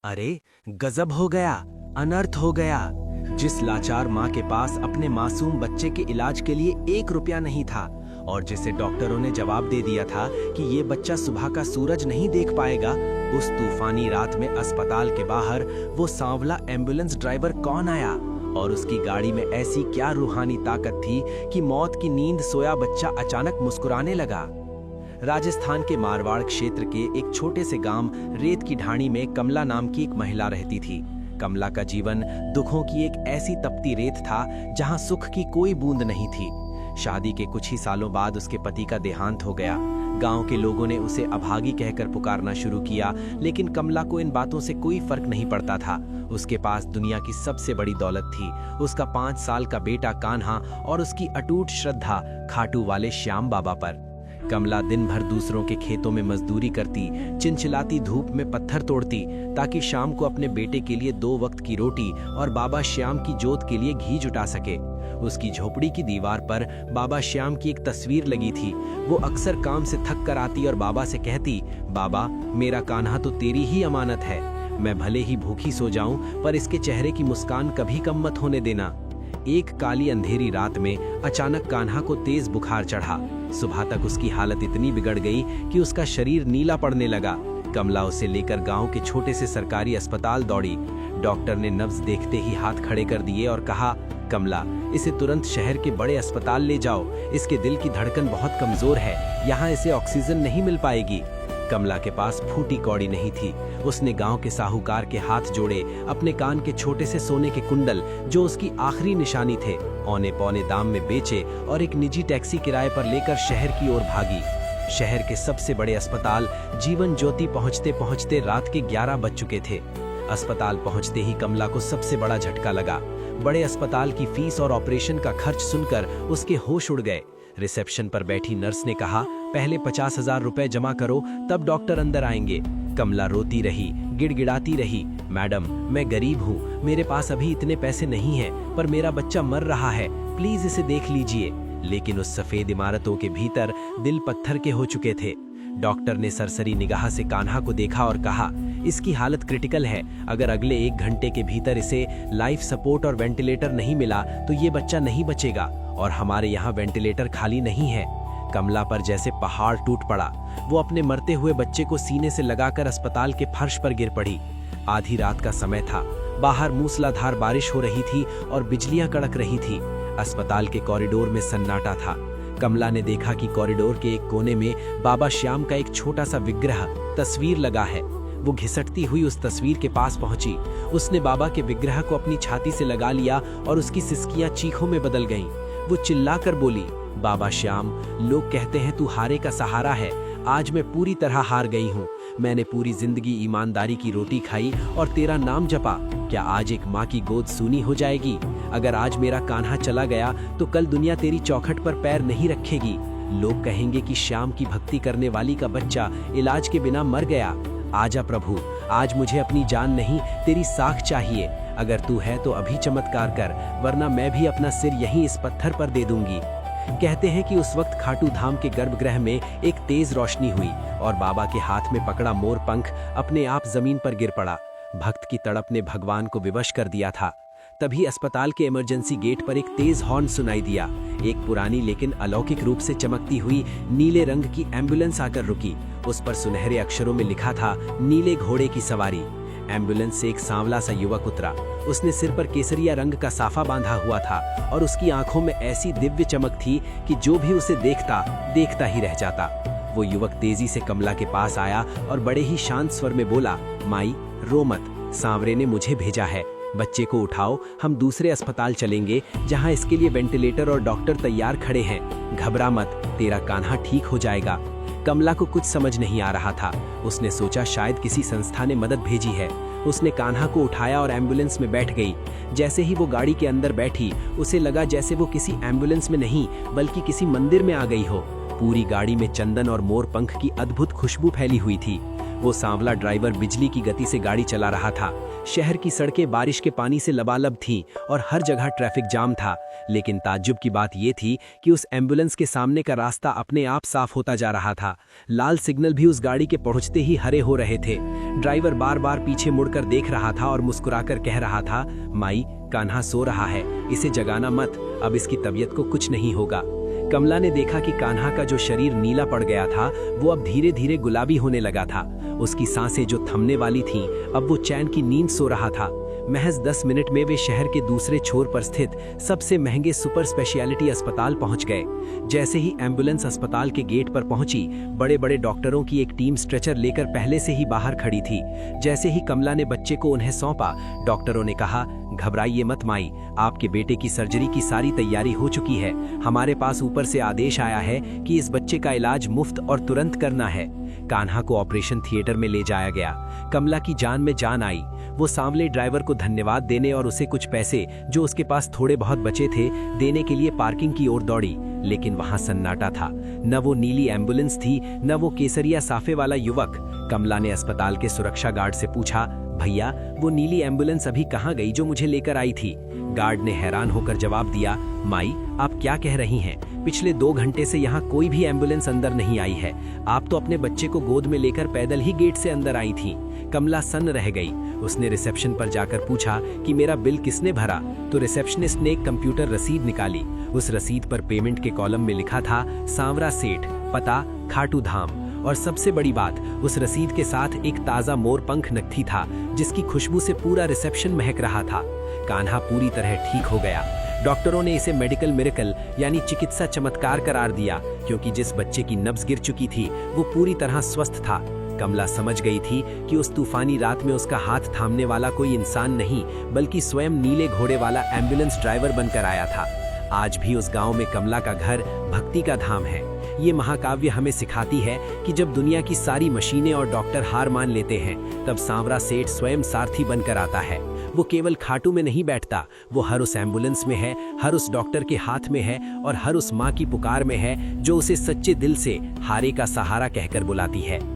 अरे गजब हो गया, अनर्थ हो गया। जिस लाचार माँ के पास अपने मासूम बच्चे के इलाज के लिए 1 रुपया नहीं था और जिसे डॉक्टरों ने जवाब दे दिया था कि ये बच्चा सुबह का सूरज नहीं देख पाएगा, उस तूफानी रात में अस्पताल के बाहर वो सांवला एम्बुलेंस ड्राइवर कौन आया और उसकी गाड़ी में ऐसी क्या रूहानी ताकत थी कि मौत की नींद सोया बच्चा अचानक मुस्कुराने लगा। राजस्थान के मारवाड़ क्षेत्र के एक छोटे से गांव रेत की ढाणी में कमला नाम की एक महिला रहती थी। कमला का जीवन दुखों की एक ऐसी तपती रेत था जहां सुख की कोई बूंद नहीं थी। शादी के कुछ ही सालों बाद उसके पति का देहांत हो गया। गांव के लोगों ने उसे अभागी कहकर पुकारना शुरू किया, लेकिन कमला को इन बातों से कोई फर्क नहीं पड़ता था। उसके पास दुनिया की सबसे बड़ी दौलत थी, उसका 5 साल का बेटा कान्हा और उसकी अटूट श्रद्धा खाटू वाले श्याम बाबा पर। कमला दिन भर दूसरों के खेतों में मजदूरी करती, चिलचिलाती धूप में पत्थर तोड़ती ताकि शाम को अपने बेटे के लिए 2 वक्त की रोटी और बाबा श्याम की जोत के लिए घी जुटा सके। उसकी झोपड़ी की दीवार पर बाबा श्याम की एक तस्वीर लगी थी। वो अक्सर काम से थक कर आती और बाबा से कहती, बाबा मेरा कान्हा तो तेरी ही अमानत है, मैं भले ही भूखी सो जाऊं पर इसके चेहरे की मुस्कान कभी कम मत होने देना। एक काली अंधेरी रात में अचानक कान्हा को तेज बुखार चढ़ा। सुबह तक उसकी हालत इतनी बिगड़ गई कि उसका शरीर नीला पड़ने लगा। कमला उसे लेकर गांव के छोटे से सरकारी अस्पताल दौड़ी। डॉक्टर ने नब्ज देखते ही हाथ खड़े कर दिए और कहा, कमला इसे तुरंत शहर के बड़े अस्पताल ले जाओ, इसके दिल की धड़कन बहुत कमजोर है, यहाँ इसे ऑक्सीजन नहीं मिल पाएगी। कमला के पास फूटी कौड़ी नहीं थी। उसने गांव के साहूकार के हाथ जोड़े, अपने कान के छोटे से सोने के कुंडल जो उसकी आखिरी निशानी थे औने पौने दाम में बेचे और एक निजी टैक्सी किराए पर लेकर शहर की ओर भागी। शहर के सबसे बड़े अस्पताल जीवन ज्योति पहुंचते पहुंचते रात के 11 बज चुके थे। अस्पताल पहुंचते ही कमला को सबसे बड़ा झटका लगा। बड़े अस्पताल की फीस और ऑपरेशन का खर्च सुनकर उसके होश उड़ गए। रिसेप्शन पर बैठी नर्स ने कहा, पहले 50,000 रुपए जमा करो, तब डॉक्टर अंदर आएंगे। कमला रोती रही, गिड़गिड़ाती रही, मैडम मैं गरीब हूँ, मेरे पास अभी इतने पैसे नहीं हैं, पर मेरा बच्चा मर रहा है, प्लीज इसे देख लीजिए। लेकिन उस सफेद इमारतों के भीतर दिल पत्थर के हो चुके थे। डॉक्टर ने सरसरी निगाह से कान्हा को देखा और कहा, इसकी हालत क्रिटिकल है, अगर अगले 1 घंटे के भीतर इसे लाइफ सपोर्ट और वेंटिलेटर नहीं मिला तो ये बच्चा नहीं बचेगा और हमारे यहाँ वेंटिलेटर खाली नहीं है। कमला पर जैसे पहाड़ टूट पड़ा। वो अपने मरते हुए बच्चे को सीने से लगाकर अस्पताल के फर्श पर गिर पड़ी। आधी रात का समय था, बाहर मूसलाधार बारिश हो रही थी और बिजलियां कड़क रही थी। अस्पताल के कॉरिडोर में सन्नाटा था। कमला ने देखा कि कॉरिडोर के एक कोने में बाबा श्याम का एक छोटा सा विग्रह तस्वीर लगा है। वो घिसटती हुई उस तस्वीर के पास पहुंची। उसने बाबा के विग्रह को अपनी छाती से लगा लिया और उसकी सिसकियां चीखों में बदल गईं। वो चिल्लाकर बोली, बाबा श्याम, लोग कहते हैं तू हारे का सहारा है, आज मैं पूरी तरह हार गई हूँ। मैंने पूरी जिंदगी ईमानदारी की रोटी खाई और तेरा नाम जपा, क्या आज एक माँ की गोद सूनी हो जाएगी? अगर आज मेरा कान्हा चला गया तो कल दुनिया तेरी चौखट पर पैर नहीं रखेगी। लोग कहेंगे कि श्याम की भक्ति करने वाली का बच्चा इलाज के बिना मर गया। आजा प्रभु, आज मुझे अपनी जान नहीं तेरी साख चाहिए। अगर तू है तो अभी चमत्कार कर, वरना मैं भी अपना सिर यहीं इस पत्थर पर दे दूंगी। कहते हैं कि उस वक्त खाटू धाम के गर्भगृह में एक तेज रोशनी हुई और बाबा के हाथ में पकड़ा मोर पंख अपने आप जमीन पर गिर पड़ा। भक्त की तड़प ने भगवान को विवश कर दिया था। तभी अस्पताल के इमरजेंसी गेट पर एक तेज हॉर्न सुनाई दिया। एक पुरानी लेकिन अलौकिक रूप से चमकती हुई नीले रंग की एम्बुलेंस आकर रुकी। उस पर सुनहरे अक्षरों में लिखा था, नीले घोड़े की सवारी। एम्बुलेंस से एक सांवला सा युवक उतरा। उसने सिर पर केसरिया रंग का साफा बांधा हुआ था और उसकी आंखों में ऐसी दिव्य चमक थी कि जो भी उसे देखता ही रह जाता। वो युवक तेजी से कमला के पास आया और बड़े ही शांत स्वर में बोला, माई रो मत, सांवरे ने मुझे भेजा है, बच्चे को उठाओ, हम दूसरे अस्पताल चलेंगे जहां इसके लिए वेंटिलेटर और डॉक्टर तैयार खड़े हैं। घबरा मत, तेरा कान्हा ठीक हो जाएगा। कमला को कुछ समझ नहीं आ रहा था। उसने सोचा शायद किसी संस्था ने मदद भेजी है। उसने कान्हा को उठाया और एम्बुलेंस में बैठ गई। जैसे ही वो गाड़ी के अंदर बैठी, उसे लगा जैसे वो किसी एम्बुलेंस में नहीं बल्कि किसी मंदिर में आ गई हो। पूरी गाड़ी में चंदन और मोर पंख की अद्भुत खुशबू फैली हुई थी। वो सांवला ड्राइवर बिजली की गति से गाड़ी चला रहा था। शहर की सड़कें बारिश के पानी से लबालब थीं और हर जगह ट्रैफिक जाम था। लेकिन ताज्जुब की बात यह थी कि उस एम्बुलेंस के सामने का रास्ता अपने आप साफ होता जा रहा था। लाल सिग्नल भी उस गाड़ी के पहुंचते ही हरे हो रहे थे। ड्राइवर बार बार पीछे मुड़कर देख रहा था और मुस्कुराकर कह रहा था, माई, कान्हा सो रहा है, इसे जगाना मत, अब इसकी तबीयत को कुछ नहीं होगा। कमला ने देखा कि कान्हा का जो शरीर नीला पड़ गया था वो अब धीरे धीरे गुलाबी होने लगा था। उसकी सांसें जो थमने वाली थीं, अब वो चैन की नींद सो रहा था। महज 10 मिनट में वे शहर के दूसरे छोर पर स्थित सबसे महंगे सुपर स्पेशलिटी अस्पताल पहुंच गए। जैसे ही एम्बुलेंस अस्पताल के गेट पर पहुंची, बड़े बड़े डॉक्टरों की एक टीम स्ट्रेचर लेकर पहले से ही बाहर खड़ी थी। जैसे ही कमला ने बच्चे को उन्हें सौंपा, डॉक्टरों ने कहा, घबराइए मत माई, आपके बेटे की सर्जरी की सारी तैयारी हो चुकी है। हमारे पास ऊपर से आदेश आया है कि इस बच्चे का इलाज मुफ्त और तुरंत करना है। कान्हा को ऑपरेशन थिएटर में ले जाया गया। कमला की जान में जान आई। वो सांवले ड्राइवर को धन्यवाद देने और उसे कुछ पैसे जो उसके पास थोड़े बहुत बचे थे देने के लिए पार्किंग की ओर दौड़ी। लेकिन वहां सन्नाटा था। न वो नीली एम्बुलेंस थी, न वो केसरिया साफे वाला युवक। कमला ने अस्पताल के सुरक्षा गार्ड से पूछा, भैया, वो नीली एम्बुलेंस अभी कहाँ गई जो मुझे लेकर आई थी? गार्ड ने हैरान होकर जवाब दिया, माई, आप क्या कह रही हैं? पिछले 2 घंटे से यहाँ कोई भी एम्बुलेंस अंदर नहीं आई है। आप तो अपने बच्चे को गोद में लेकर पैदल ही गेट से अंदर आई थी। कमला सन्न रह गई। उसने रिसेप्शन पर जाकर पूछा कि मेरा बिल किसने भरा? तो रिसेप्शनिस्ट ने एक कंप्यूटर रसीद निकाली। उस रसीद पर पेमेंट के कॉलम में लिखा था, सांवरा सेठ, पता खाटू धाम। और सबसे बड़ी बात, उस रसीद के साथ एक ताजा मोरपंख नत्थी था जिसकी खुशबू से पूरा रिसेप्शन महक रहा था। कान्हा पूरी तरह ठीक हो गया। डॉक्टरों ने इसे मेडिकल मिरेकल यानी चिकित्सा चमत्कार करार दिया, क्योंकि जिस बच्चे की नब्ज गिर चुकी थी वो पूरी तरह स्वस्थ था। कमला समझ गई थी कि उस तूफानी रात में उसका हाथ थामने वाला कोई इंसान नहीं, बल्कि स्वयं नीले घोड़े वाला एम्बुलेंस ड्राइवर बनकर आया था। आज भी उस गांव में कमला का घर भक्ति का धाम है। ये महाकाव्य हमें सिखाती है कि जब दुनिया की सारी मशीनें और डॉक्टर हार मान लेते हैं, तब सांवरा सेठ स्वयं सारथी बनकर आता है। वो केवल खाटू में नहीं बैठता, वो हर उस एम्बुलेंस में है, हर उस डॉक्टर के हाथ में है और हर उस माँ की पुकार में है जो उसे सच्चे दिल से हारे का सहारा कहकर बुलाती है।